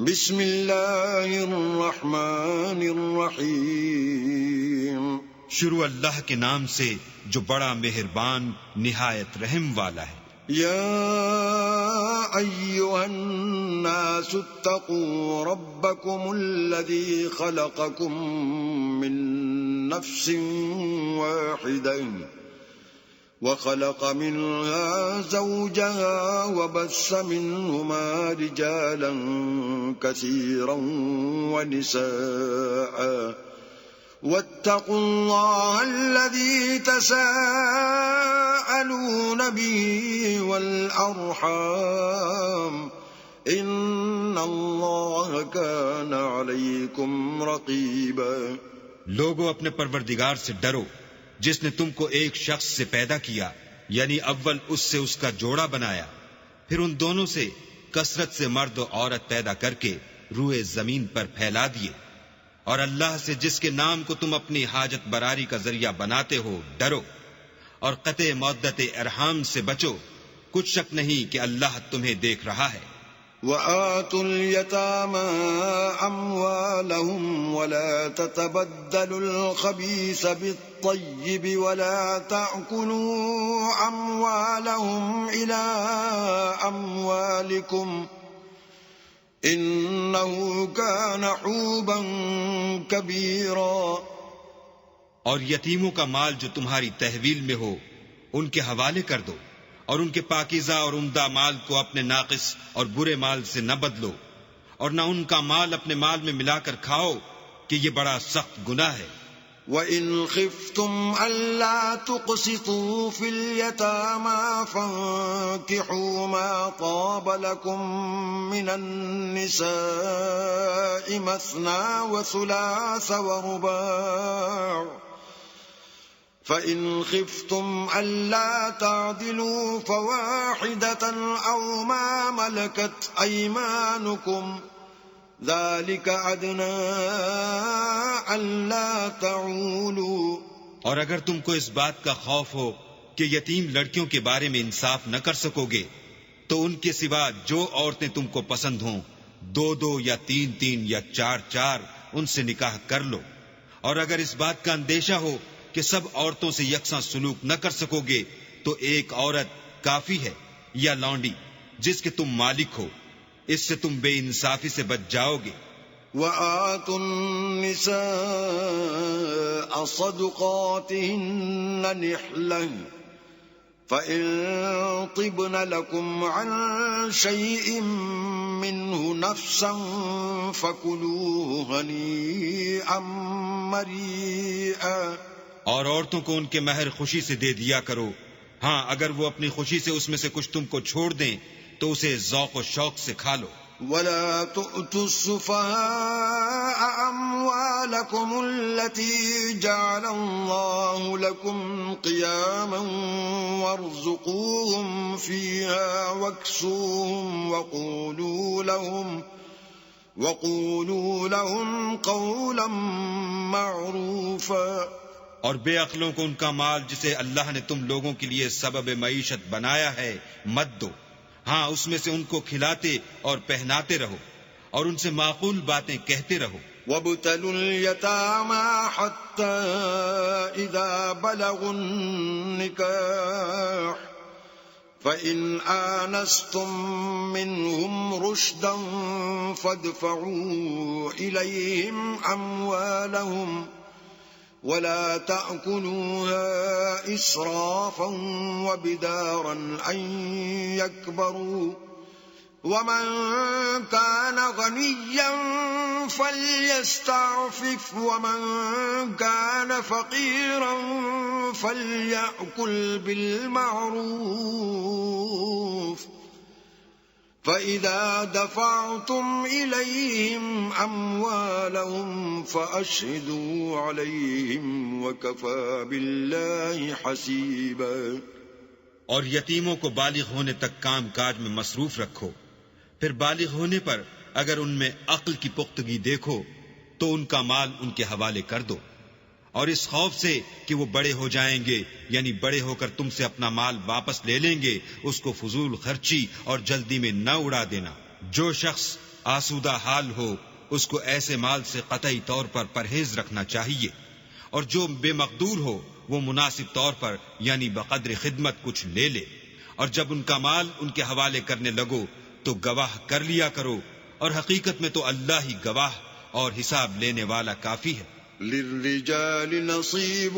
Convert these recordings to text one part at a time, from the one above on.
بسم اللہ الرحمن الرحیم. شروع اللہ کے نام سے جو بڑا مہربان نہایت رحم والا ہے. یا ایھا الناس اتقوا ربکم الذی خلقکم من نفس واحدہ وخلق منها زوجها وبث منهما رجالا كثيرا ونساء واتقوا الله الذي تساءلون به والأرحام إن الله كان عليكم رقيبا. لوگو اپنے پروردگار سے ڈرو جس نے تم کو ایک شخص سے پیدا کیا، یعنی اول اس سے اس کا جوڑا بنایا، پھر ان دونوں سے کثرت سے مرد و عورت پیدا کر کے روئے زمین پر پھیلا دیے. اور اللہ سے جس کے نام کو تم اپنی حاجت براری کا ذریعہ بناتے ہو ڈرو، اور قطع مودت ارحام سے بچو، کچھ شک نہیں کہ اللہ تمہیں دیکھ رہا ہے. وآتوا اليتامى أموالهم ولا تتبدلوا الخبيث بالطيب ولا تأكلوا أموالهم إلى أموالكم إنه كان حوبا كبيرا. اور یتیموں کا مال جو تمہاری تحویل میں ہو ان کے حوالے کر دو، اور ان کے پاکیزہ اور عمدہ مال کو اپنے ناقص اور برے مال سے نہ بدلو، اور نہ ان کا مال اپنے مال میں ملا کر کھاؤ کہ یہ بڑا سخت گناہ ہے. وَإِنْ خِفْتُمْ أَلَّا تُقْسِطُوا فِي الْيَتَامَى فَانكِحُوا مَا طَابَ لَكُم مِّنَ النِّسَاءِ مَثْنَىٰ وَثُلَاثَ وَرُبَاعَ فَإِنْ خِفْتُمْ أَلَّا تَعْدِلُوا فَوَاحِدَةً أَوْ مَا مَلَكَتْ أَيْمَانُكُمْ ذَلِكَ أَدْنَىٰ أَلَّا تَعُولُوا. اور اگر تم کو اس بات کا خوف ہو کہ یتیم لڑکیوں کے بارے میں انصاف نہ کر سکو گے تو ان کے سوا جو عورتیں تم کو پسند ہوں، 2 یا 3 یا 4 ان سے نکاح کر لو. اور اگر اس بات کا اندیشہ ہو کہ سب عورتوں سے یکساں سلوک نہ کر سکو گے تو ایک عورت کافی ہے یا لونڈی جس کے تم مالک ہو، اس سے تم بے انصافی سے بچ جاؤ گے. وَآتُوا النِّسَاءَ صَدُقَاتِهِنَّ نِحْلَةً فَإِن طِبْنَ لَكُمْ عَن شَيْءٍ مِّنْهُ نَفْسًا فَكُلُوهُ هَنِيئًا مَرِيئًا. اور عورتوں کو ان کے مہر خوشی سے دے دیا کرو، ہاں اگر وہ اپنی خوشی سے اس میں سے کچھ تم کو چھوڑ دیں تو اسے ذوق و شوق سے کھا لو. وَلَا تُؤْتُوا السُّفَهَاءَ أَمْوَالَكُمُ الَّتِي جَعَلَ اللَّهُ لَكُمْ قِيَامًا وَارْزُقُوهُمْ فِيهَا وَاكْسُوهُمْ وَقُولُوا لَهُمْ قَوْلًا مَّعْرُوفًا. اور بے عقلوں کو ان کا مال جسے اللہ نے تم لوگوں کے لیے سبب معیشت بنایا ہے مت دو، ہاں اس میں سے ان کو کھلاتے اور پہناتے رہو اور ان سے معقول باتیں کہتے رہو. وَابْتَلُوا الْيَتَامَى حَتَّى إِذَا بَلَغُوا النِّكَاحَ فَإِنْ آنَسْتُمْ مِنْهُمْ رُشْدًا فَادْفَعُوا إِلَيْهِمْ أَمْوَالَهُمْ وَلَا تَأْكُلُوهَا إِسْرَافًا وَبِدَارًا أَن يَكْبَرُوا وَمَن كَانَ غَنِيًّا فَلْيَسْتَعْفِفْ وَمَن كَانَ فَقِيرًا فَلْيَأْكُلْ بِالْمَعْرُوفِ فَإِذَا دَفَعْتُمْ إِلَيْهِمْ أَمْوَالَهُمْ فَأَشْهِدُوا عَلَيْهِمْ وَكَفَى بِاللَّهِ حَسِيبًا. اور یتیموں کو بالغ ہونے تک کام کاج میں مصروف رکھو، پھر بالغ ہونے پر اگر ان میں عقل کی پختگی دیکھو تو ان کا مال ان کے حوالے کر دو، اور اس خوف سے کہ وہ بڑے ہو جائیں گے یعنی بڑے ہو کر تم سے اپنا مال واپس لے لیں گے، اس کو فضول خرچی اور جلدی میں نہ اڑا دینا. جو شخص آسودہ حال ہو اس کو ایسے مال سے قطعی طور پر پرہیز رکھنا چاہیے، اور جو بے مقدور ہو وہ مناسب طور پر یعنی بقدر خدمت کچھ لے لے، اور جب ان کا مال ان کے حوالے کرنے لگو تو گواہ کر لیا کرو، اور حقیقت میں تو اللہ ہی گواہ اور حساب لینے والا کافی ہے۔ للرجال نصيب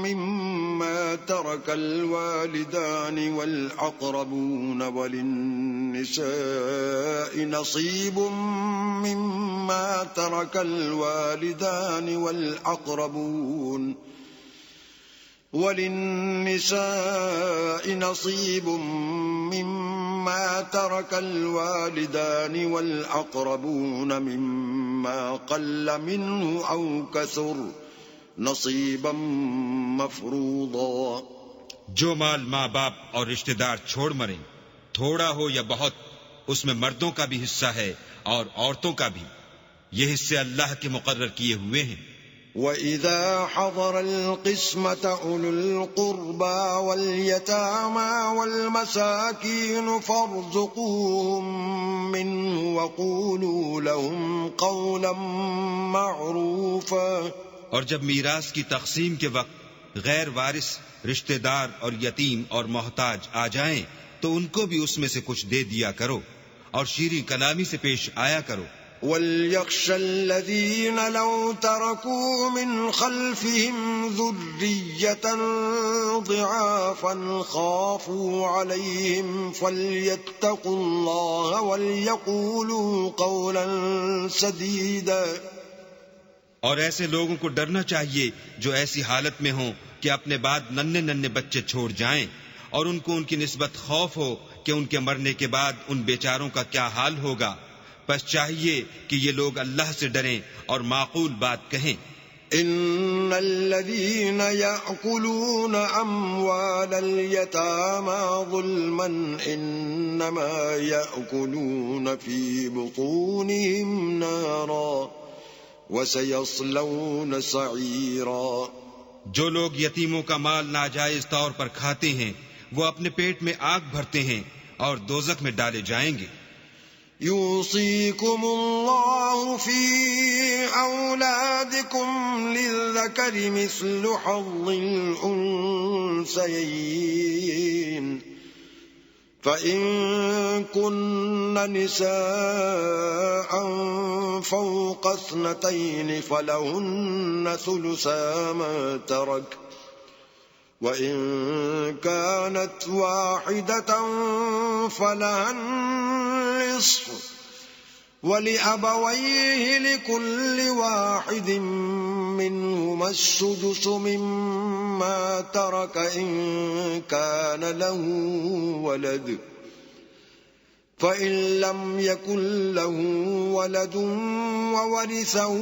مما ترك الوالدان والأقربون وللنساء نصيب مما ترك الوالدان والأقربون مما ترك الوالدان والأقربون مما قل منه أو كثر نصيبا مفروضا۔ جو مال ماں باپ اور رشتہ دار چھوڑ مریں، تھوڑا ہو یا بہت، اس میں مردوں کا بھی حصہ ہے اور عورتوں کا بھی، یہ حصے اللہ کے مقرر کیے ہوئے ہیں۔ وَإِذَا حَضَرَ الْقِسْمَةَ أُولُو الْقُرْبَى وَالْيَتَامَى وَالْمَسَاكِينُ فَارْزُقُوهُم مِّنْهُ وَقُولُوا لَهُمْ قَوْلًا مَّعْرُوفًا۔ اور جب میراث کی تقسیم کے وقت غیر وارث رشتہ دار اور یتیم اور محتاج آ جائیں تو ان کو بھی اس میں سے کچھ دے دیا کرو اور شیریں کلامی سے پیش آیا کرو۔ وَلْيَخْشَ الَّذِينَ لَوْ تَرَكُوا مِنْ خَلْفِهِمْ ذُرِّيَّةً ضِعَافًا خَافُوا عَلَيْهِمْ فَلْيَتَّقُوا اللَّهَ وَلْيَقُولُوا قَوْلًا سَدِيدًا۔ اور ایسے لوگوں کو ڈرنا چاہیے جو ایسی حالت میں ہوں کہ اپنے بعد ننھے بچے چھوڑ جائیں، اور ان کو ان کی نسبت خوف ہو کہ ان کے مرنے کے بعد ان بیچاروں کا کیا حال ہوگا، پس چاہیے کہ یہ لوگ اللہ سے ڈریں اور معقول بات کہیں۔ ان الذين يأكلون اموال اليتامى ظلما انما يأكلون في بطونهم نارا وسيصلون سعيرا۔ جو لوگ یتیموں کا مال ناجائز طور پر کھاتے ہیں وہ اپنے پیٹ میں آگ بھرتے ہیں اور دوزخ میں ڈالے جائیں گے۔ يوصيكم الله في أولادكم للذكر مثل حظ الأنثيين، فإن كن نساء فوق 2 فلهن ثلثا ما ترك، وإن كانت واحدة فلها النصف، ولأبويه لكل واحد منهما السدس مما ترك إن كان له ولد، فإن لم يكن له ولد وورثه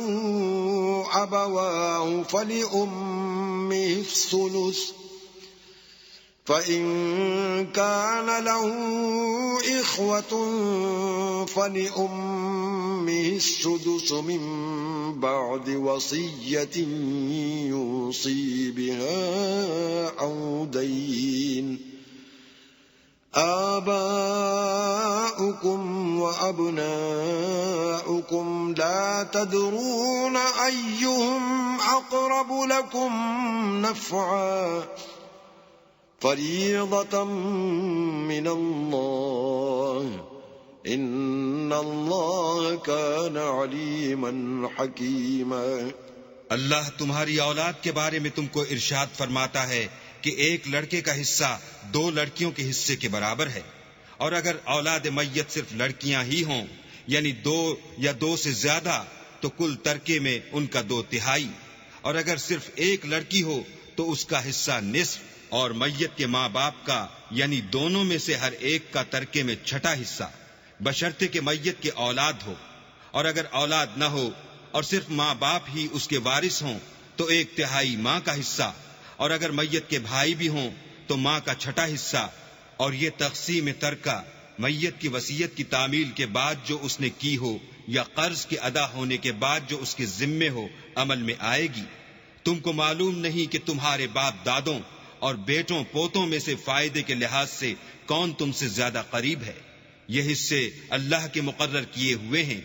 أبواه فلأمه الثلث، فإن كان له إخوة فلأمه السدس من بعد وصية يوصي بها أو دين۔ آباؤكم وأبناؤكم لا تدرون أيهم أقرب لكم نفعا، فريضة من الله، إن الله كان عليما حكيما۔ اللہ تمہاری اولاد کے بارے میں تم کو ارشاد فرماتا ہے کہ ایک لڑکے کا حصہ 2 لڑکیوں کے حصے کے برابر ہے، اور اگر اولاد میت صرف لڑکیاں ہی ہوں یعنی 2 یا 2 سے زیادہ تو کل ترکے میں ان کا 2/3، اور اگر صرف ایک لڑکی ہو تو اس کا حصہ نصف، اور میت کے ماں باپ کا یعنی دونوں میں سے ہر ایک کا ترکے میں 6واں حصہ، بشرطے کہ میت کے اولاد ہو، اور اگر اولاد نہ ہو اور صرف ماں باپ ہی اس کے وارث ہوں تو 1/3 ماں کا حصہ، اور اگر میت کے بھائی بھی ہوں تو ماں کا 6واں حصہ۔ اور یہ تقسیم ترکہ میت کی وصیت کی تعمیل کے بعد جو اس نے کی ہو یا قرض کے ادا ہونے کے بعد جو اس کے ذمے ہو عمل میں آئے گی۔ تم کو معلوم نہیں کہ تمہارے باپ دادوں اور بیٹوں پوتوں میں سے فائدے کے لحاظ سے کون تم سے زیادہ قریب ہے؟ یہ حصے اللہ کے مقرر کیے ہوئے ہیں،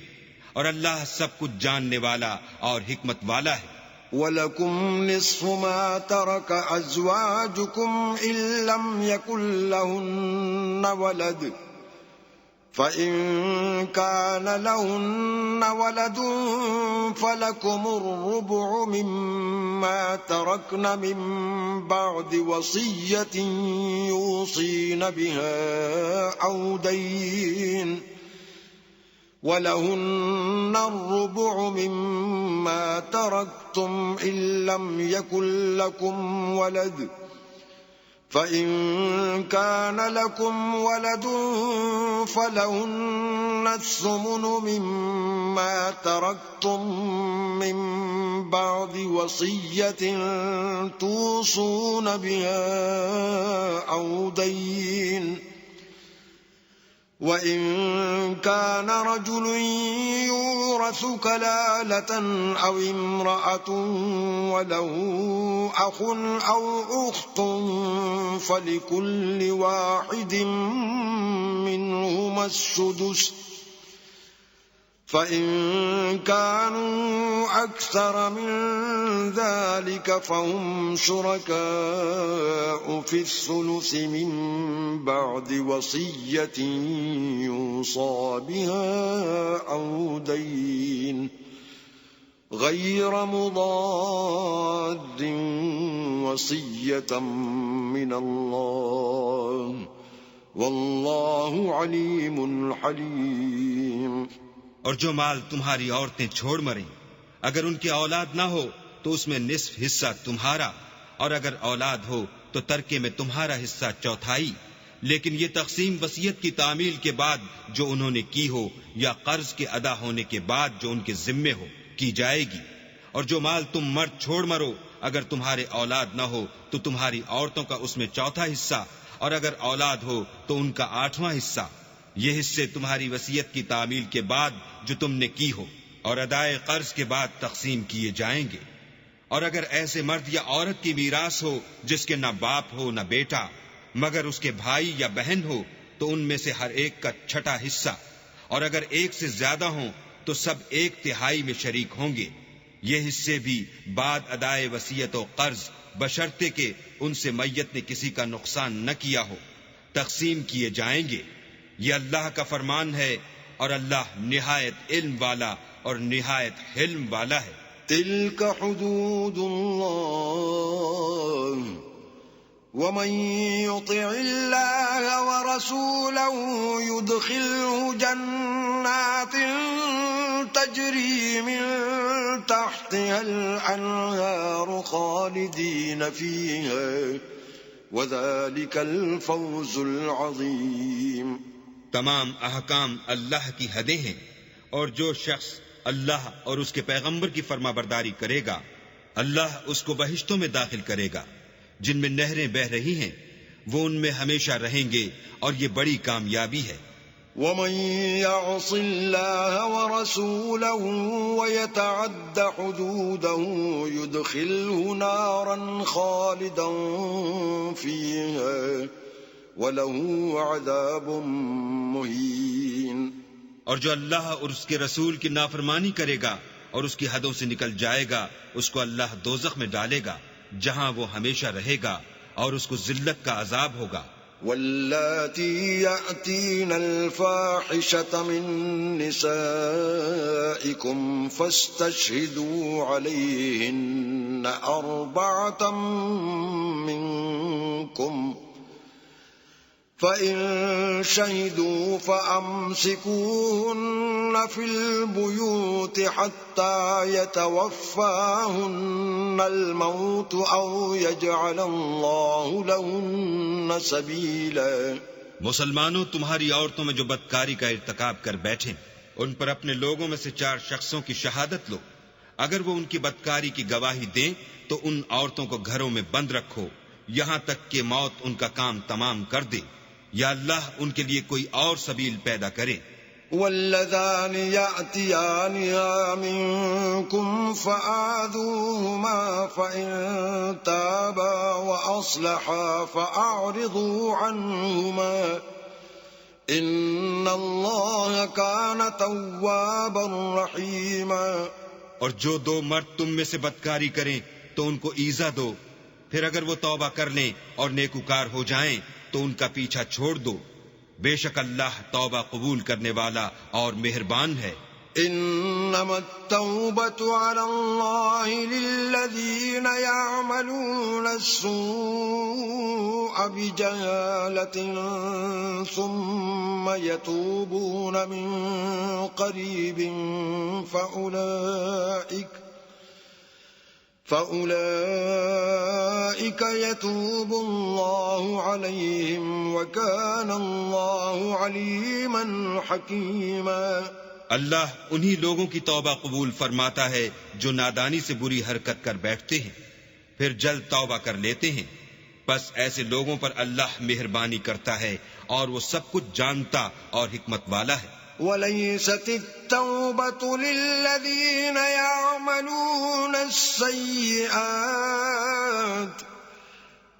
اور اللہ سب کچھ جاننے والا اور حکمت والا ہے۔ وَلَكُمْ نِصْفُ مَا تَرَكَ أَزْوَاجُكُمْ إِن لَّمْ يَكُن لَّهُنَّ وَلَدٌ فَإِن كَانَ لَهُنَّ وَلَدٌ فَلَكُمُ الرُّبُعُ مِمَّا تَرَكْنَ مِن بَعْدِ وَصِيَّةٍ يُوصِينَ بِهَا أَوْ دَيْنٍ وَلَهُنَّ الرُّبُعُ مِمَّا تَرَكْتُمْ إِن لَّمْ يَكُن لَّكُمْ وَلَدٌ فَإِن كَانَ لَكُمْ وَلَدٌ فَلَهُنَّ الثُّمُنُ مِمَّا تَرَكْتُم مِّن بَعْدِ وَصِيَّةٍ تُوصُونَ بِهَا أَوْ دَيْنٍ وَإِن كَانَ رَجُلٌ يُورَثُ كَلَالَةً أَوْ امْرَأَةٌ وَلَهُ أَخٌ أَوْ أُخْتٌ فَلِكُلِّ وَاحِدٍ مِّنْهُمَا السُّدُسُ فَإِن كَانُوا أَكْثَرَ مِن ذَلِكَ فَهُمْ شُرَكَاءُ فِي الثُّلُثِ مِن بَعْدِ وَصِيَّةٍ يُوصَى بِهَا أَوْ دَيْنٍ غَيْرَ مُضَارٍّ وَصِيَّةً مِّنَ اللَّهِ وَاللَّهُ عَلِيمٌ حَلِيمٌ۔ اور جو مال تمہاری عورتیں چھوڑ مریں، اگر ان کی اولاد نہ ہو تو اس میں نصف حصہ تمہارا، اور اگر اولاد ہو تو ترکے میں تمہارا حصہ چوتھائی، لیکن یہ تقسیم وصیت کی تعمیل کے بعد جو انہوں نے کی ہو یا قرض کے ادا ہونے کے بعد جو ان کے ذمے ہو کی جائے گی۔ اور جو مال تم مرد چھوڑ مرو، اگر تمہارے اولاد نہ ہو تو تمہاری عورتوں کا اس میں چوتھا حصہ، اور اگر اولاد ہو تو ان کا 8واں حصہ۔ یہ حصے تمہاری وصیت کی تعمیل کے بعد جو تم نے کی ہو اور ادائے قرض کے بعد تقسیم کیے جائیں گے۔ اور اگر ایسے مرد یا عورت کی میراث ہو جس کے نہ باپ ہو نہ بیٹا مگر اس کے بھائی یا بہن ہو تو ان میں سے ہر ایک کا 6واں حصہ، اور اگر ایک سے زیادہ ہوں تو سب 1/3 میں شریک ہوں گے۔ یہ حصے بھی بعد ادائے وصیت و قرض بشرطے کہ ان سے میت نے کسی کا نقصان نہ کیا ہو تقسیم کیے جائیں گے۔ یہ اللہ کا فرمان ہے، اور اللہ نہایت علم والا اور نہایت حلم والا ہے۔ تِلْكَ حُدُودُ اللَّهِ وَمَن يُطِعِ اللَّهَ وَرَسُولَهُ يُدْخِلْهُ جَنَّاتٍ تَجْرِي مِن تَحْتِهَا الْأَنْهَارُ خَالِدِينَ فِيهَا وَذَلِكَ الْفَوْزُ الْعَظِيمُ۔ تمام احکام اللہ کی حدیں ہیں، اور جو شخص اللہ اور اس کے پیغمبر کی فرما برداری کرے گا اللہ اس کو بہشتوں میں داخل کرے گا جن میں نہریں بہ رہی ہیں، وہ ان میں ہمیشہ رہیں گے، اور یہ بڑی کامیابی ہے۔ وَمَن يَعْصِ اللَّهَ وَرَسُولَهُ وَيَتَعَدَّ حُدُودَهُ يُدْخِلْهُ نَارًا خَالِدًا فِيهَا وَلَهُ عَذَابٌ مُهِينٌ۔ اور جو اللہ اور اس کے رسول کی نافرمانی کرے گا اور اس کی حدوں سے نکل جائے گا، اس کو اللہ دوزخ میں ڈالے گا جہاں وہ ہمیشہ رہے گا، اور اس کو ذلت کا عذاب ہوگا۔ واللاتی یأتین الفاحشة من نسائکم فاستشہدوا علیہن 4 منکم فَإِن شَهِدُوا فَأَمْسِكُوهُنَّ فِي الْبُيُوتِ حَتَّى يَتَوَفَّاهُنَّ الْمَوْتُ أَوْ يَجْعَلَ اللَّهُ لَهُنَّ سَبِيلًا۔ مسلمانوں، تمہاری عورتوں میں جو بدکاری کا ارتکاب کر بیٹھیں ان پر اپنے لوگوں میں سے 4 شخصوں کی شہادت لو۔ اگر وہ ان کی بدکاری کی گواہی دیں تو ان عورتوں کو گھروں میں بند رکھو یہاں تک کہ موت ان کا کام تمام کر دے، یا اللہ ان کے لیے کوئی اور سبیل پیدا کرے۔ واللذان یأتیانها منکم فآذوهما فإن تابا وأصلحا فأعرضوا عنهما إن الله كان توابا رحيما. اور جو دو مرد تم میں سے بدکاری کریں تو ان کو ایذا دو، پھر اگر وہ توبہ کر لیں اور نیکوکار ہو جائیں تو ان کا پیچھا چھوڑ دو، بے شک اللہ توبہ قبول کرنے والا اور مہربان ہے. إنما التوبة على الله للذين يعملون السوء بجهالة ثم يتوبون من قريب فأولئك يتوب الله عليهم وكان الله عليما حكيما. اللہ انہی لوگوں کی توبہ قبول فرماتا ہے جو نادانی سے بری حرکت کر بیٹھتے ہیں پھر جلد توبہ کر لیتے ہیں، بس ایسے لوگوں پر اللہ مہربانی کرتا ہے اور وہ سب کچھ جانتا اور حکمت والا ہے. وَلَيْسَتِ التَّوْبَةُ لِلَّذِينَ يَعْمَلُونَ السَّيِّئَاتِ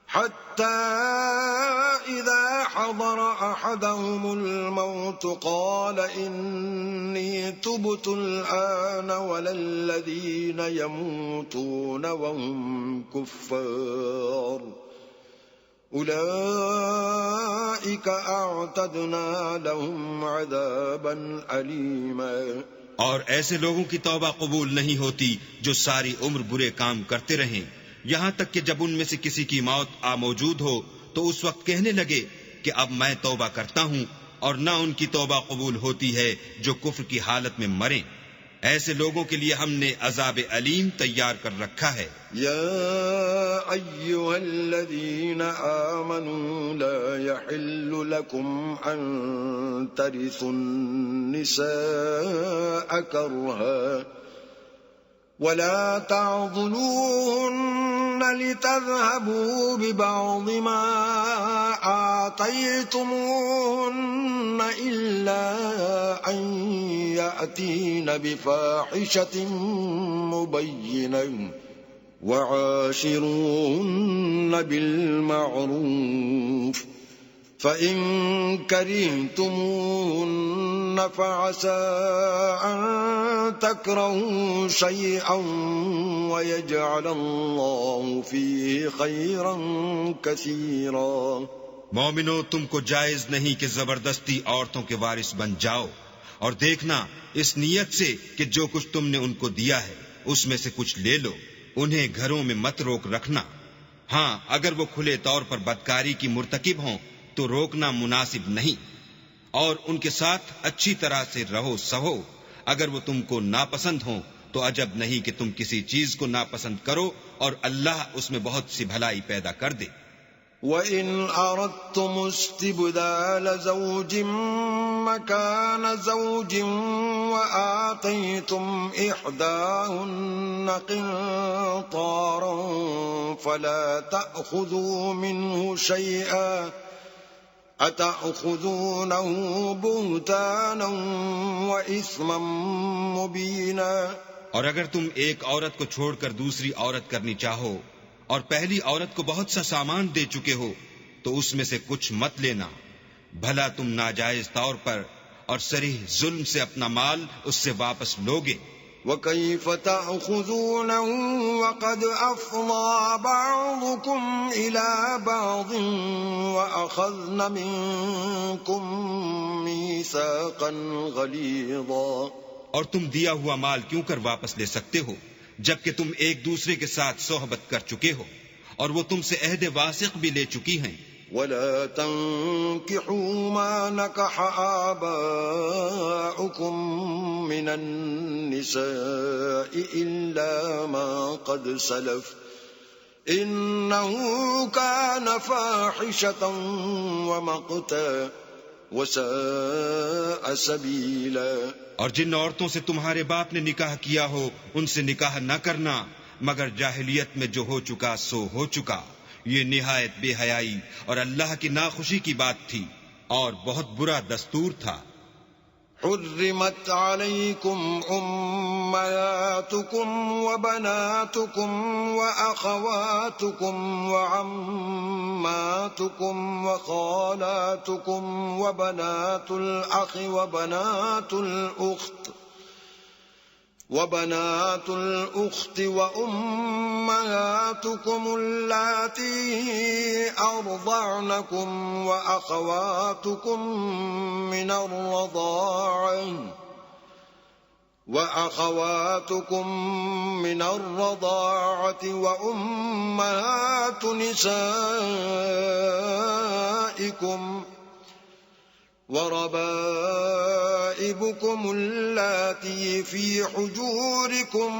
حَتَّى إِذَا حَضَرَ أَحَدَهُمُ الْمَوْتُ قَالَ إِنِّي تُبْتُ الْآنَ وَلَا الَّذِينَ يَمُوتُونَ وَهُمْ كُفَّارٌ أُولَئِكَ أَعْتَدْنَا لَهُمْ عَذَابًا أَلِيمًا. اور ایسے لوگوں کی توبہ قبول نہیں ہوتی جو ساری عمر برے کام کرتے رہیں، یہاں تک کہ جب ان میں سے کسی کی موت آ موجود ہو تو اس وقت کہنے لگے کہ اب میں توبہ کرتا ہوں، اور نہ ان کی توبہ قبول ہوتی ہے جو کفر کی حالت میں مریں. ایسے لوگوں کے لیے ہم نے عذاب علیم تیار کر رکھا ہے. یا ایھا الذین آمنوا لا یحل لکم ان ترثوا النساء کرہا ولا تعضلوهن لتذهبوا ببعض ما آتيتموهن إلا أن يأتين بفاحشة مبينة وعاشروهن بالمعروف فَإِن كَرِهْتُمُوهُنَّ فَعَسَىٰ أَن تَكْرَهُوا شَيْئًا وَيَجْعَلَ اللَّهُ فِيهِ خَيْرًا كَثِيرًا. مومنو، تم کو جائز نہیں کہ زبردستی عورتوں کے وارث بن جاؤ، اور دیکھنا اس نیت سے کہ جو کچھ تم نے ان کو دیا ہے اس میں سے کچھ لے لو، انہیں گھروں میں مت روک رکھنا. ہاں، اگر وہ کھلے طور پر بدکاری کی مرتکب ہوں تو روکنا مناسب نہیں، اور ان کے ساتھ اچھی طرح سے رہو سہو. اگر وہ تم کو ناپسند ہوں تو عجب نہیں کہ تم کسی چیز کو ناپسند کرو اور اللہ اس میں بہت سی بھلائی پیدا کر دے. وَإِنْ أَرَدْتُمُ اسْتِبْدَالَ زَوْجٍ مَّكَانَ زَوْجٍ وَآتَيْتُمْ إِحْدَاهُنَّ قِنطَارًا فَلَا تَأْخُذُوا مِنْهُ شَيْئًا أَتَأْخُذُونَهُ بُهْتَانًا وَإِثْمًا مُّبِينًا. اور اگر تم ایک عورت کو چھوڑ کر دوسری عورت کرنی چاہو اور پہلی عورت کو بہت سا سامان دے چکے ہو تو اس میں سے کچھ مت لینا، بھلا تم ناجائز طور پر اور صریح ظلم سے اپنا مال اس سے واپس لوگے. وَكَيْفَ تَأْخُذُونَهُ وَقَدْ أَفْضَىٰ بَعْضُكُمْ إِلَىٰ بَعْضٍ وَأَخَذْنَ مِنكُم مِّيثَاقًا غَلِيظًا. اور تم دیا ہوا مال کیوں کر واپس لے سکتے ہو جبکہ تم ایک دوسرے کے ساتھ صحبت کر چکے ہو اور وہ تم سے عہد واثق بھی لے چکی ہیں. وَلَا تَنكِحُوا مَا نَكَحَ آبَاؤُكُم مِّنَ النِّسَاءِ إِلَّا مَا قَدْ سَلَفَ إِنَّهُ كَانَ فَاحِشَةً وَمَقْتًا وَسَاءَ سَبِيلًا. اور جن عورتوں سے تمہارے باپ نے نکاح کیا ہو ان سے نکاح نہ کرنا مگر جاہلیت میں جو ہو چکا سو ہو چکا. یہ نہایت بے حیائی اور اللہ کی ناخوشی کی بات تھی اور بہت برا دستور تھا. حرمت عليكم أمهاتكم وبناتكم وأخواتكم وعماتكم وخالاتكم وبنات الأخ وبنات الأخت وأمهاتكم اللاتي أرضعنكم وأخواتكم من الرضاعة وأمهات نسائكم وربائبكم اللاتي في حجوركم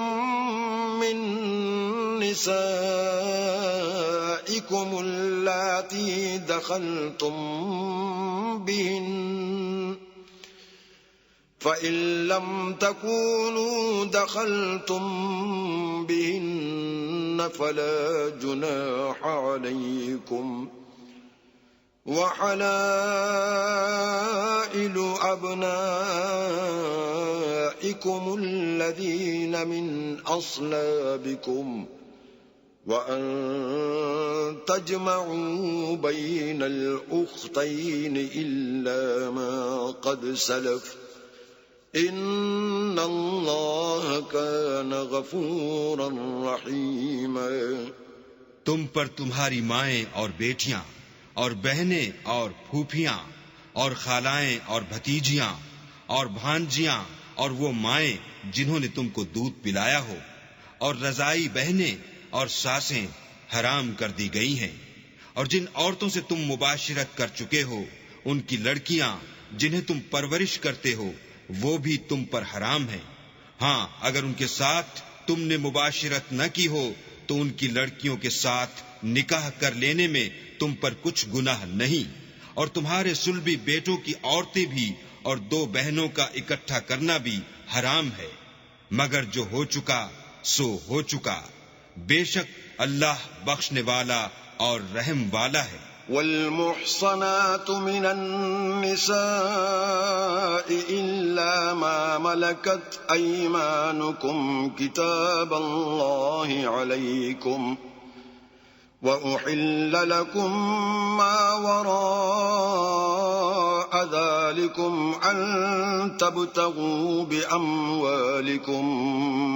من نسائكم اللاتي دخلتم بهن فإن لم تكونوا دخلتم بهن فلا جناح عليكم وحلائل أبنائكم الذين من أصلابكم وأن تجمعوا بين الأختين إلا ما قد سلف إن الله كان غفورا رحيما۔ تم پر تمہاری مائیں اور بیٹیاں اور بہنیں اور پھوپھیاں اور خالائیں اور بھتیجیاں اور بھانجیاں اور وہ مائیں جنہوں نے تم کو دودھ پلایا ہو اور رضائی بہنیں اور ساسیں حرام کر دی گئی ہیں، اور جن عورتوں سے تم مباشرت کر چکے ہو ان کی لڑکیاں جنہیں تم پرورش کرتے ہو وہ بھی تم پر حرام ہیں۔ ہاں اگر ان کے ساتھ تم نے مباشرت نہ کی ہو تو ان کی لڑکیوں کے ساتھ نکاح کر لینے میں تم پر کچھ گناہ نہیں، اور تمہارے صلبی بیٹوں کی عورتیں بھی اور دو بہنوں کا اکٹھا کرنا بھی حرام ہے، مگر جو ہو چکا سو ہو چکا، بے شک اللہ بخشنے والا اور رحم والا ہے۔ والمحصنات من النساء إلا ما ملكت أيمانكم كتاب الله عليكم وأحل لكم ما وراء ذلكم أن تبتغوا بأموالكم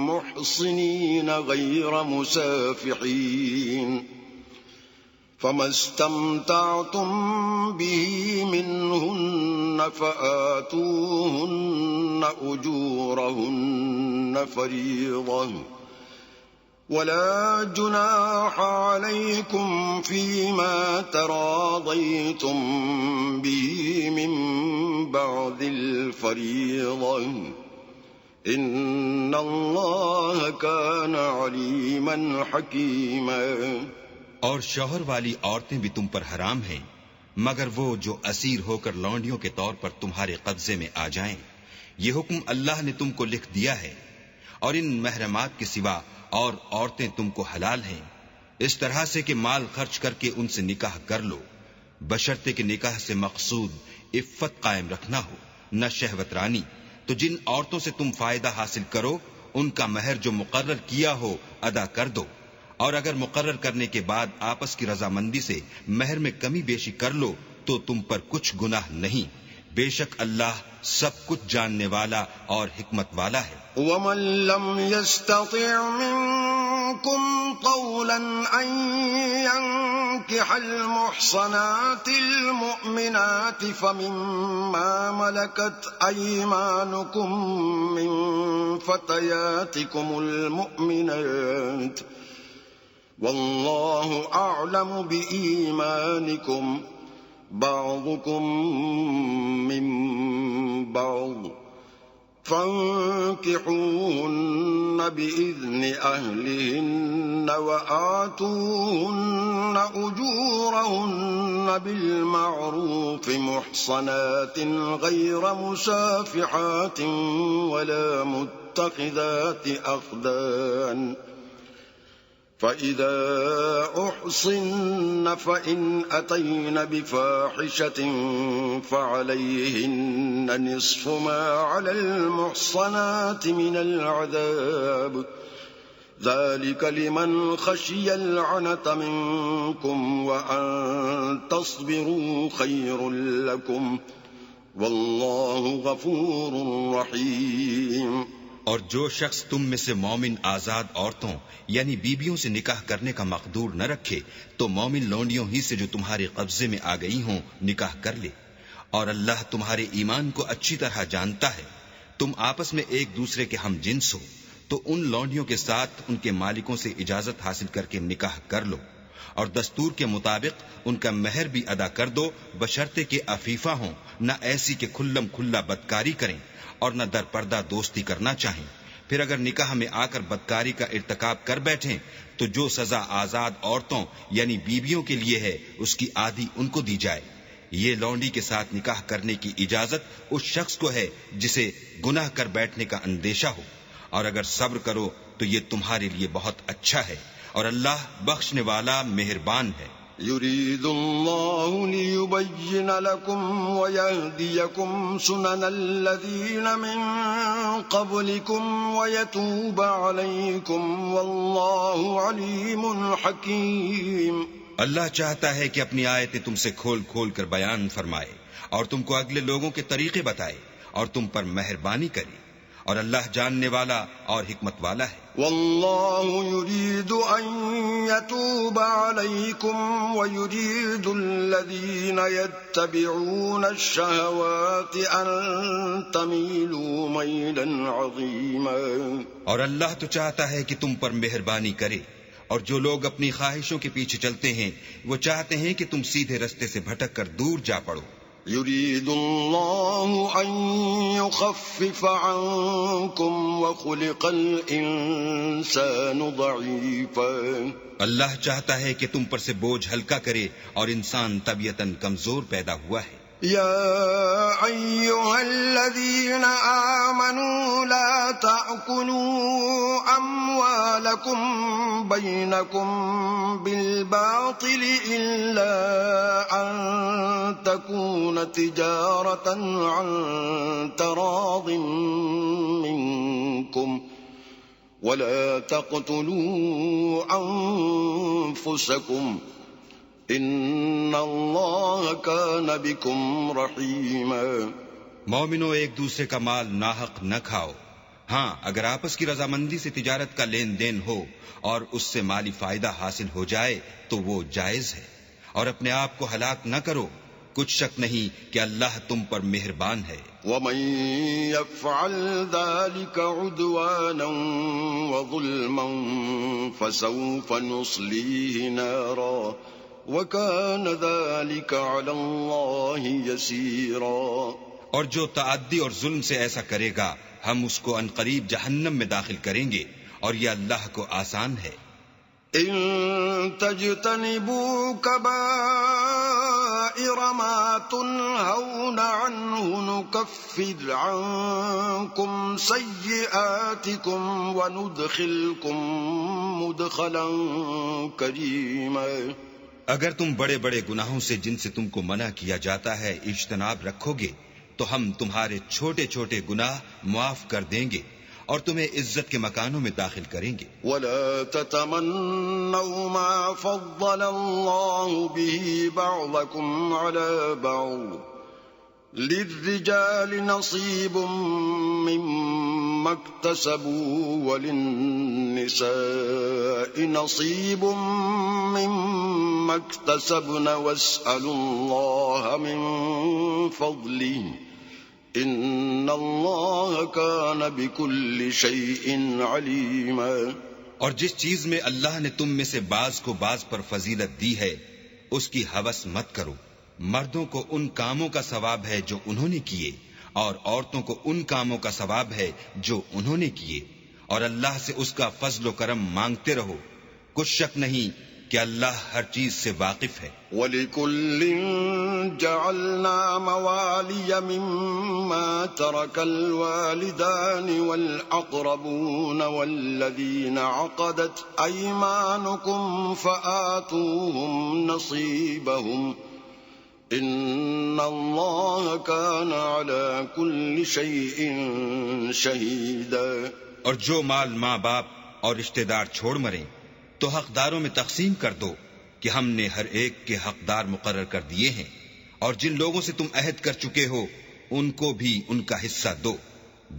محصنين غير مسافحين فما استمتعتم به منهن فآتوهن أجورهن فريضة ولا جناح عليكم فيما تراضيتم به من بعد الفريضة إن الله كان عليما حكيما۔ اور شوہر والی عورتیں بھی تم پر حرام ہیں مگر وہ جو اسیر ہو کر لونڈیوں کے طور پر تمہارے قبضے میں آ جائیں، یہ حکم اللہ نے تم کو لکھ دیا ہے، اور ان محرمات کے سوا اور عورتیں تم کو حلال ہیں، اس طرح سے کہ مال خرچ کر کے ان سے نکاح کر لو، بشرطے کہ نکاح سے مقصود عفت قائم رکھنا ہو نہ شہوت رانی۔ تو جن عورتوں سے تم فائدہ حاصل کرو ان کا مہر جو مقرر کیا ہو ادا کر دو، اور اگر مقرر کرنے کے بعد آپس کی رضامندی سے مہر میں کمی بیشی کر لو تو تم پر کچھ گناہ نہیں، بے شک اللہ سب کچھ جاننے والا اور حکمت والا ہے۔ ومن لم يستطع منكم قولا أن ينكح المحصنات المؤمنات فمما ملكت أيمانكم من فتياتكم المؤمنات والله أعلم بإيمانكم بعضكم من بعض فانكحوهن بإذن أهلهن وآتوهن أجورهن بالمعروف محصنات غير مسافحات ولا متخذات أخدان فَإِذَا أُحْصِنَّ فَإِنْ أَتَيْنَ بِفَاحِشَةٍ فَعَلَيْهِنَّ نِصْفُ مَا عَلَى الْمُحْصَنَاتِ مِنَ الْعَذَابِ ذَلِكَ لِمَنْ خَشِيَ الْعَنَتَ مِنْكُمْ وَأَنْ تَصْبِرُوا خَيْرٌ لَكُمْ وَاللَّهُ غَفُورٌ رَحِيمٌ۔ اور جو شخص تم میں سے مومن آزاد عورتوں یعنی بیویوں سے نکاح کرنے کا مقدور نہ رکھے تو مومن لونڈیوں ہی سے جو تمہارے قبضے میں آ گئی ہوں نکاح کر لے، اور اللہ تمہارے ایمان کو اچھی طرح جانتا ہے۔ تم آپس میں ایک دوسرے کے ہم جنس ہو تو ان لونڈیوں کے ساتھ ان کے مالکوں سے اجازت حاصل کر کے نکاح کر لو، اور دستور کے مطابق ان کا مہر بھی ادا کر دو، بشرطے کہ عفیفہ ہوں، نہ ایسی کہ کھلم کھلا بدکاری کریں اور نہ در پردہ دوستی کرنا چاہیں۔ پھر اگر نکاح میں آ کر بدکاری کا ارتکاب کر بیٹھیں تو جو سزا آزاد عورتوں یعنی بیویوں کے لیے ہے اس کی آدھی ان کو دی جائے۔ یہ لونڈی کے ساتھ نکاح کرنے کی اجازت اس شخص کو ہے جسے گناہ کر بیٹھنے کا اندیشہ ہو، اور اگر صبر کرو تو یہ تمہارے لیے بہت اچھا ہے، اور اللہ بخشنے والا مہربان ہے۔ يريد الله ليبين لكم ويهديكم سنن الذين من قبلكم ويتوب عليكم والله عليم حكيم۔ اللہ چاہتا ہے کہ اپنی آیتیں تم سے کھول کھول کر بیان فرمائے اور تم کو اگلے لوگوں کے طریقے بتائے اور تم پر مہربانی کرے، اور اللہ جاننے والا اور حکمت والا ہے۔ والله يريد أن يتوب عليكم ويريد الذين يتبعون الشهوات أن تميلوا ميلا عظيما۔ اور اللہ تو چاہتا ہے کہ تم پر مہربانی کرے، اور جو لوگ اپنی خواہشوں کے پیچھے چلتے ہیں وہ چاہتے ہیں کہ تم سیدھے رستے سے بھٹک کر دور جا پڑو۔ يريد الله أن يخفف عنكم وخلق الإنسان ضعيفا۔ اللہ چاہتا ہے کہ تم پر سے بوجھ ہلکا کرے، اور انسان طبیعتاً کمزور پیدا ہوا ہے۔ يا أيها الذين آمنوا لا تأكلوا أموالكم بينكم بالباطل إلا أن تكون تجارة عن تراض منكم ولا تقتلوا أنفسكم ان اللہ کان بکم رحیما۔ مومنو ایک دوسرے کا مال ناحق نہ کھاؤ، ہاں اگر آپس کی رضامندی سے تجارت کا لین دین ہو اور اس سے مالی فائدہ حاصل ہو جائے تو وہ جائز ہے، اور اپنے آپ کو ہلاک نہ کرو، کچھ شک نہیں کہ اللہ تم پر مہربان ہے۔ ومن يفعل ذلك عدوانا وظلما فسوف نصليه نارا وَكَانَ ذَلِكَ عَلَى اللَّهِ يَسِيرًا۔ اور جو تعدی اور ظلم سے ایسا کرے گا ہم اس کو عنقریب جہنم میں داخل کریں گے، اور یہ اللہ کو آسان ہے۔ إِن تَجْتَنِبُوا كَبَائِرَ مَا تُنْهَوْنَ عَنْهُ نُكَفِّرْ عَنكُمْ سَيِّئَاتِكُمْ وَنُدْخِلْكُمْ مُدْخَلًا كَرِيمًا۔ اگر تم بڑے بڑے گناہوں سے جن سے تم کو منع کیا جاتا ہے اجتناب رکھو گے تو ہم تمہارے چھوٹے چھوٹے گناہ معاف کر دیں گے اور تمہیں عزت کے مکانوں میں داخل کریں گے۔ وَلَا تَتَمَنَّوْا مَا فَضَّلَ اللَّهُ بِهِ بَعْضَكُمْ عَلَى بَعْضٍ لِلرِّجَالِ نَصِيبٌ مِّمَّا اكْتَسَبُوا وَلِلنِّسَاءِ نَصِيبٌ مِّمَّا اكْتَسَبْنَ وَاسْأَلُوا اللَّهَ مِن فَضْلِهِ إِنَّ اللَّهَ كَانَ بِكُلِّ شَيْءٍ عَلِيمًا۔ اور جس چیز میں اللہ نے تم میں سے بعض کو بعض پر فضیلت دی ہے اس کی ہوس مت کرو۔ مردوں کو ان کاموں کا ثواب ہے جو انہوں نے کیے، اور عورتوں کو ان کاموں کا ثواب ہے جو انہوں نے کیے، اور اللہ سے اس کا فضل و کرم مانگتے رہو، کچھ شک نہیں کہ اللہ ہر چیز سے واقف ہے۔ وَلِكُلٍّ جَعَلْنَا مَوَالِيَ مِمَّا تَرَكَ الْوَالِدَانِ وَالْأَقْرَبُونَ وَالَّذِينَ عَقَدَتْ أَيْمَانُكُمْ فَآتُوهُمْ نَصِيبَهُمْ إِنَّ اللَّهَ كَانَ عَلَى كُلِّ شَيْءٍ شَهِيدًا۔ اور جو مال ماں باپ اور رشتہ دار چھوڑ مریں تو حقداروں میں تقسیم کر دو کہ ہم نے ہر ایک کے حقدار مقرر کر دیے ہیں، اور جن لوگوں سے تم عہد کر چکے ہو ان کو بھی ان کا حصہ دو،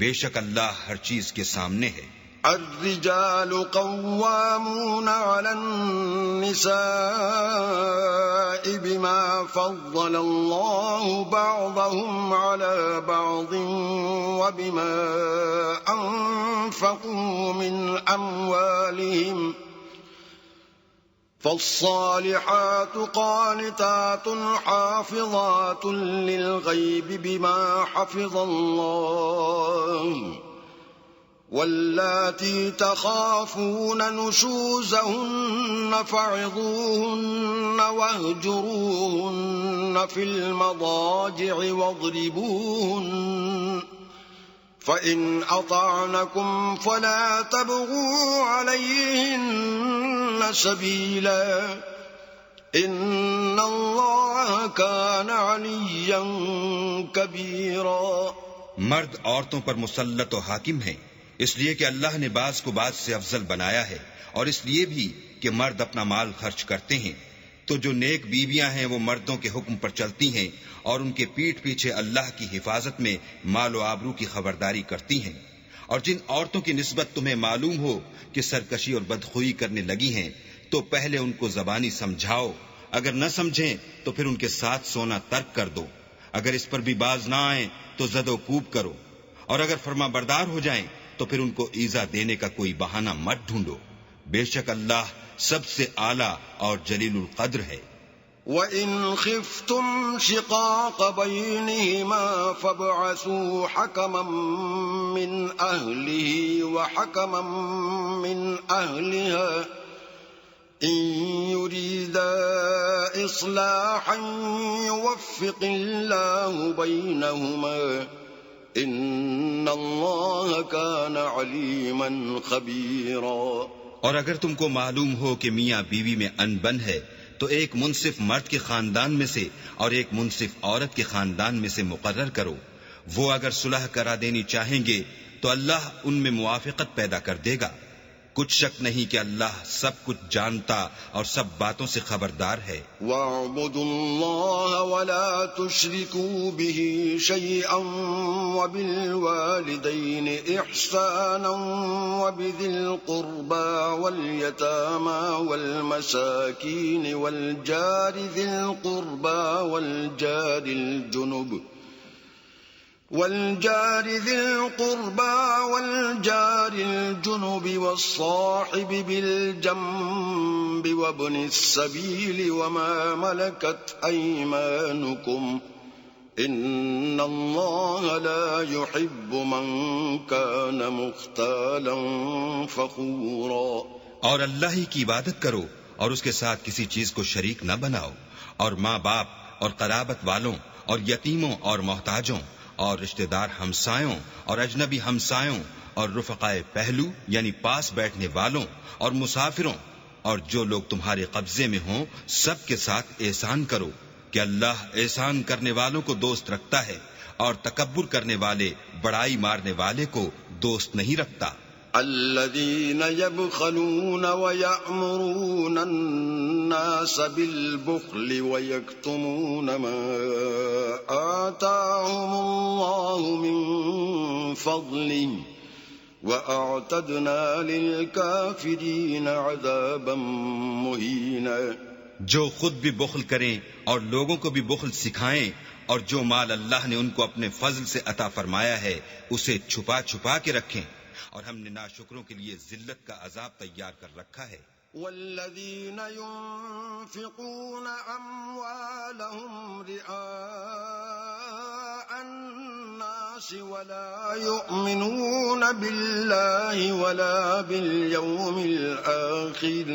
بے شک اللہ ہر چیز کے سامنے ہے۔ الرجال قوامون على النساء بما فضل الله بعضهم على بعض وبما أنفقوا من أموالهم فالصالحات قانتات حافظات للغيب بما حفظ الله واللاتي تخافون نشوزهن فعظوهن واهجروهن في المضاجع واضربوهن فإن أطعنكم فلا تبغوا عليهن سبيلا إن الله كان عليا كبيرا۔ مرد عورتوں پر مسلط و حاکم ہیں، اس لیے کہ اللہ نے بعض کو بعض سے افضل بنایا ہے، اور اس لیے بھی کہ مرد اپنا مال خرچ کرتے ہیں۔ تو جو نیک بیویاں ہیں وہ مردوں کے حکم پر چلتی ہیں اور ان کے پیٹھ پیچھے اللہ کی حفاظت میں مال و آبرو کی خبرداری کرتی ہیں۔ اور جن عورتوں کی نسبت تمہیں معلوم ہو کہ سرکشی اور بدخوئی کرنے لگی ہیں تو پہلے ان کو زبانی سمجھاؤ، اگر نہ سمجھیں تو پھر ان کے ساتھ سونا ترک کر دو، اگر اس پر بھی باز نہ آئیں تو زد و کوب کرو، اور اگر فرما بردار ہو جائیں تو پھر ان کو ایذا دینے کا کوئی بہانہ مت ڈھونڈو، بے شک اللہ سب سے اعلیٰ اور جلیل القدر ہے۔ وَإِنْ خِفْتُمْ شِقَاقَ بَيْنِهِمَا فَابْعَثُوا حَكَمًا مِّنْ أَهْلِهِ وَحَكَمًا مِّنْ أَهْلِهَا إِن يُرِيدَا إِصْلَاحًا يُوَفِّقِ اللَّهُ بَيْنَهُمَا إِنَّ اللَّهَ كَانَ عَلِيمًا خَبِيرًا۔ اور اگر تم کو معلوم ہو کہ میاں بیوی میں انبن ہے تو ایک منصف مرد کے خاندان میں سے اور ایک منصف عورت کے خاندان میں سے مقرر کرو، وہ اگر صلح کرا دینی چاہیں گے تو اللہ ان میں موافقت پیدا کر دے گا، کچھ شک نہیں کہ اللہ سب کچھ جانتا اور سب باتوں سے خبردار ہے۔ وَاعْبُدُوا اللَّهَ وَلَا تُشْرِكُوا بِهِ شَيْئًا وَبِالْوَالِدَيْنِ إِحْسَانًا وَبِذِي الْقُرْبَى وَالْيَتَامَى وَالْمَسَاكِينِ وَالْجَارِ ذِي الْقُرْبَى والجار ذي القربى والجار الجنب والصاحب بالجنب وابن السبيل وما ملكت أيمانكم إن الله لا يحب من كان مختالا فخورا۔ اور اللہ ہی کی عبادت کرو اور اس کے ساتھ کسی چیز کو شریک نہ بناؤ، اور ماں باپ اور قرابت والوں اور یتیموں اور محتاجوں اور رشتہ دار ہمسایوں اور اجنبی ہمسایوں اور رفقائے پہلو یعنی پاس بیٹھنے والوں اور مسافروں اور جو لوگ تمہارے قبضے میں ہوں سب کے ساتھ احسان کرو، کہ اللہ احسان کرنے والوں کو دوست رکھتا ہے اور تکبر کرنے والے بڑائی مارنے والے کو دوست نہیں رکھتا۔ الذين يبخلون ويأمرون الناس بالبخل ويكتمون ما آتاهم الله من فضله وأعتدنا للكافرين عذابا مهينا۔ جو خود بھی بخل کریں اور لوگوں کو بھی بخل سکھائیں، اور جو مال اللہ نے ان کو اپنے فضل سے عطا فرمایا ہے اسے چھپا چھپا کے رکھیں، اور ہم نے ناشکروں کے لیے ذلت کا عذاب تیار کر رکھا ہے۔ والذین ينفقون اموالهم رئاء الناس ولا يؤمنون بالله ولا باليوم الآخر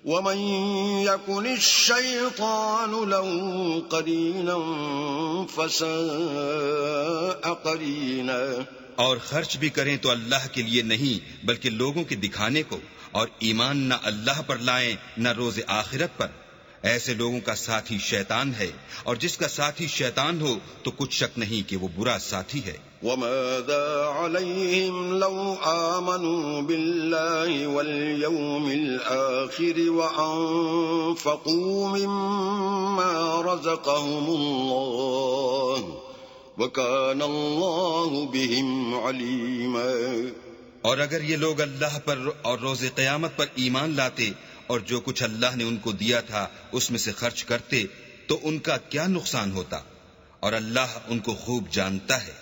ومن يكن الشيطان له قرينا فساء قرينا. اور خرچ بھی کریں تو اللہ کے لیے نہیں بلکہ لوگوں کے دکھانے کو، اور ایمان نہ اللہ پر لائیں نہ روز آخرت پر. ایسے لوگوں کا ساتھی شیطان ہے، اور جس کا ساتھی شیطان ہو تو کچھ شک نہیں کہ وہ برا ساتھی ہے. وماذا عليهم لو آمنوا بالله واليوم الآخر وأنفقوا مما رزقهم الله وكان الله بهم عليما. اور اگر یہ لوگ اللہ پر اور روز قیامت پر ایمان لاتے اور جو کچھ اللہ نے ان کو دیا تھا اس میں سے خرچ کرتے تو ان کا کیا نقصان ہوتا، اور اللہ ان کو خوب جانتا ہے.